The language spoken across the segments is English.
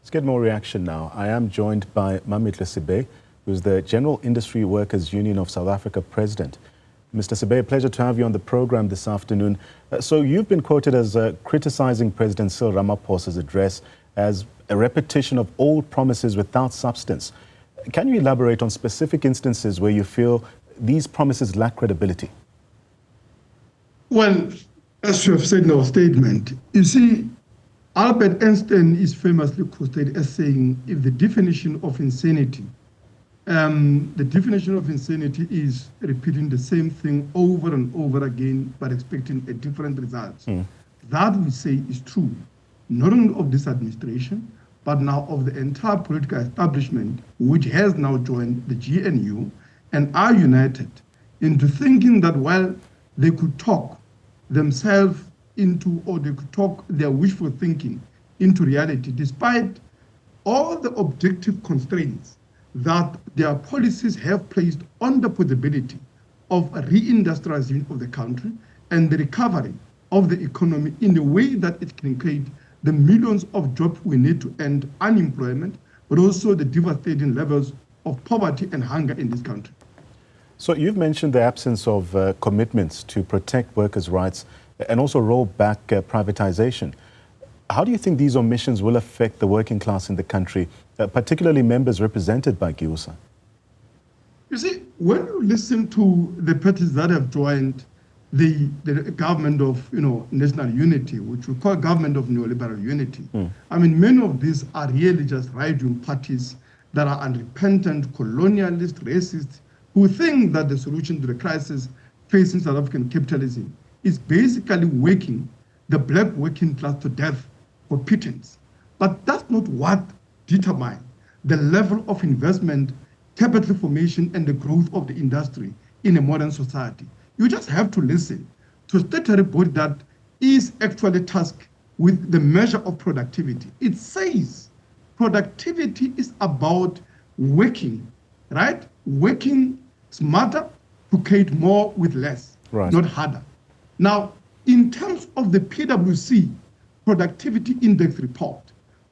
Let's get more reaction now. I am joined by Mametlwe Sebei, who's the General Industry Workers Union of South Africa president. Mr. Sebei, a pleasure to have you on the program this afternoon. So you've been quoted as criticizing President Cyril Ramaphosa's address as a repetition of old promises without substance. Can you elaborate on specific instances where you feel these promises lack credibility? Well, as you have said in our statement, you see, Albert Einstein is famously quoted as saying, if the definition of insanity is repeating the same thing over and over again, but expecting a different result. That we say is true, not only of this administration, but now of the entire political establishment, which has now joined the GNU and are united into thinking that while they could talk themselves into, or they could talk their wishful thinking into reality, despite all the objective constraints that their policies have placed on the possibility of a reindustrialization of the country and the recovery of the economy in a way that it can create the millions of jobs we need to end unemployment, but also the devastating levels of poverty and hunger in this country. So you've mentioned the absence of commitments to protect workers' rights and also roll back privatization. How do you think these omissions will affect the working class in the country, particularly members represented by Giwusa? You see, when you listen to the parties that have joined the government of national unity, which we call government of neoliberal unity, I mean, many of these are really just right-wing parties that are unrepentant, colonialist, racist, who think that the solution to the crisis facing South African capitalism is basically working the black working class to death for pittance. But that's not what determines the level of investment, capital formation, and the growth of the industry in a modern society. You just have to listen to a statutory body that is actually tasked with the measure of productivity. It says productivity is about working, right? Working smarter to create more with less, not harder. Now, in terms of the PwC productivity index report,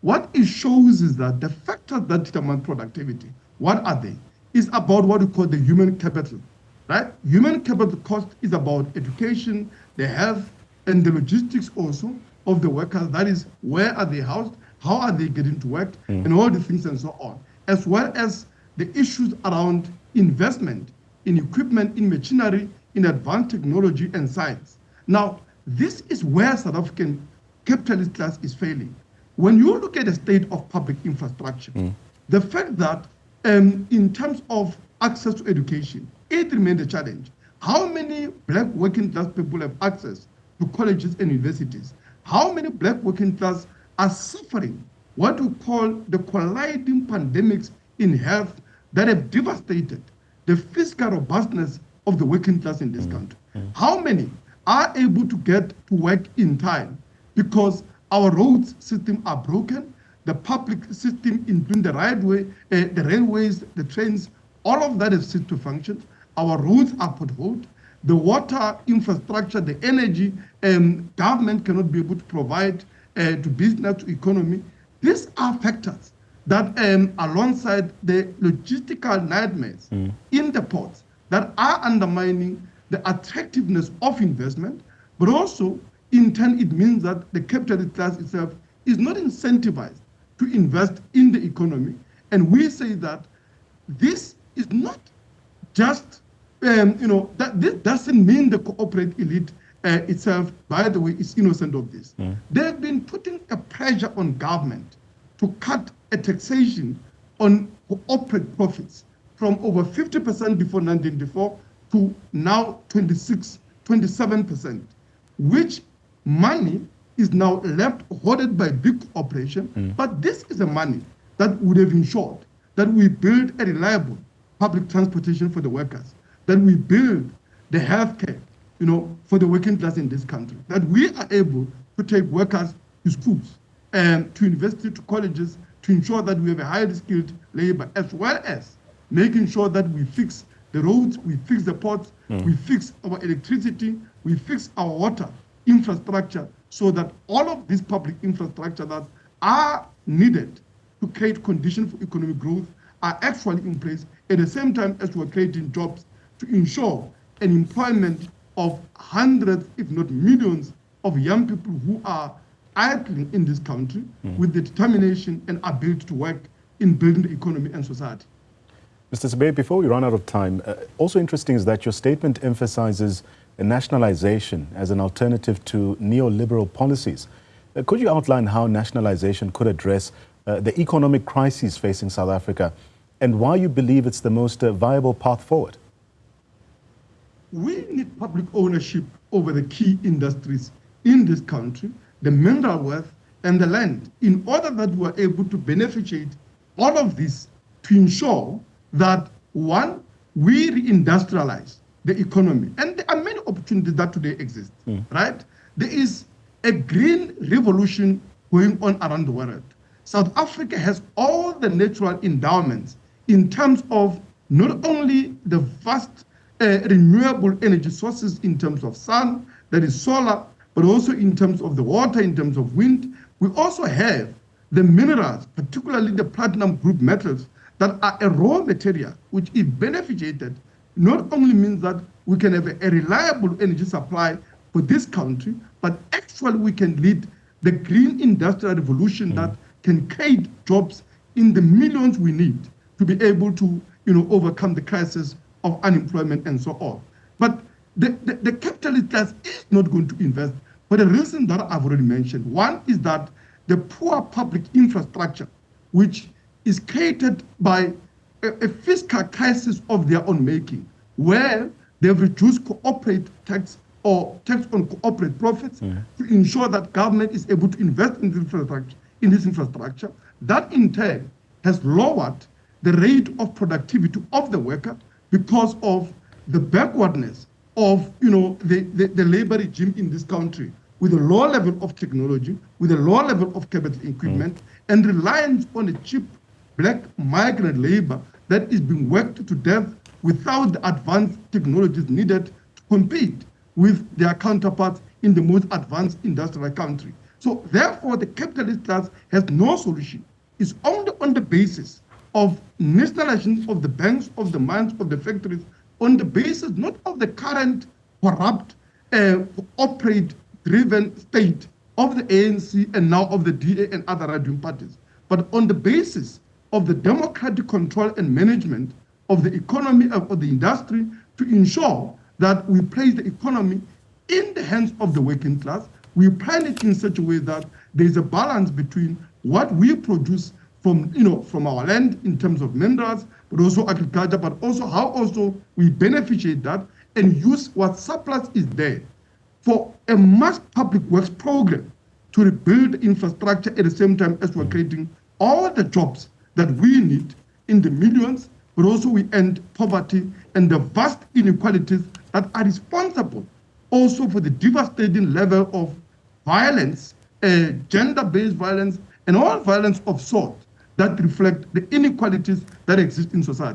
what it shows is that the factors that determine productivity, what are they? Is about what we call the human capital, right? Human capital cost is about education, the health, and the logistics also of the workers. That is, where are they housed? How are they getting to work? And all the things and so on, as well as the issues around investment in equipment, in machinery, in advanced technology and science. Now, this is where South African capitalist class is failing. When you look at the state of public infrastructure, the fact that in terms of access to education, it remains a challenge. How many black working class people have access to colleges and universities? How many black working class are suffering what we call the colliding pandemics in health that have devastated the fiscal robustness of the working class in this country? How many are able to get to work in time because our roads system are broken, the public system, including the the railways, the trains, all of that has ceased to function. Our roads are potholed, the water infrastructure, the energy, government cannot be able to provide to business, to economy. These are factors that alongside the logistical nightmares in the ports that are undermining the attractiveness of investment, but also in turn it means that the capitalist class itself is not incentivized to invest in the economy. And we say that this is not just, that this doesn't mean the corporate elite itself, by the way, is innocent of this. They've been putting a pressure on government to cut a taxation on corporate profits from over 50% before 1994 to now 27%, which money is now left hoarded by big corporations. But this is the money that would have ensured that we build a reliable public transportation for the workers, that we build the healthcare, for the working class in this country, that we are able to take workers to schools and to university, to colleges, to ensure that we have a highly skilled labor, as well as making sure that we fix the roads, we fix the ports, we fix our electricity, we fix our water infrastructure, so that all of these public infrastructure that are needed to create conditions for economic growth are actually in place at the same time as we're creating jobs to ensure an employment of hundreds, if not millions, of young people who are idling in this country with the determination and ability to work in building the economy and society. Mr. Sebei, before we run out of time, also interesting is that your statement emphasizes nationalization as an alternative to neoliberal policies. Could you outline how nationalization could address the economic crises facing South Africa and why you believe it's the most viable path forward? We need public ownership over the key industries in this country, the mineral wealth and the land, in order that we are able to beneficiate all of this to ensure that, one, we reindustrialize the economy. And there are many opportunities that today exist, right? There is a green revolution going on around the world. South Africa has all the natural endowments in terms of not only the vast renewable energy sources in terms of sun, that is solar, but also in terms of the water, in terms of wind. We also have the minerals, particularly the platinum group metals, that are a raw material, which if beneficiated, not only means that we can have a reliable energy supply for this country, but actually we can lead the green industrial revolution that can create jobs in the millions we need to be able to, overcome the crisis of unemployment and so on. But the capitalist class is not going to invest for the reason that I've already mentioned. One is that the poor public infrastructure, which is created by a fiscal crisis of their own making, where they've reduced corporate tax or tax on corporate profits to ensure that government is able to invest in this infrastructure. That in turn has lowered the rate of productivity of the worker because of the backwardness of the labor regime in this country, with a low level of technology, with a low level of capital equipment, and reliance on a cheap black migrant labor that is being worked to death without the advanced technologies needed to compete with their counterparts in the most advanced industrial country. So therefore, the capitalist class has no solution. It's only on the basis of nationalization of the banks, of the mines, of the factories, on the basis not of the current corrupt, operate-driven state of the ANC and now of the DA and other right-wing parties, but on the basis of the democratic control and management of the economy, of the industry, to ensure that we place the economy in the hands of the working class. We plan it in such a way that there is a balance between what we produce from our land in terms of minerals, but also agriculture, but also how also we beneficiate that and use what surplus is there for a mass public works program to rebuild infrastructure at the same time as we're creating all the jobs that we need in the millions, but also we end poverty and the vast inequalities that are responsible also for the devastating level of violence, gender-based violence, and all violence of sort that reflect the inequalities that exist in society.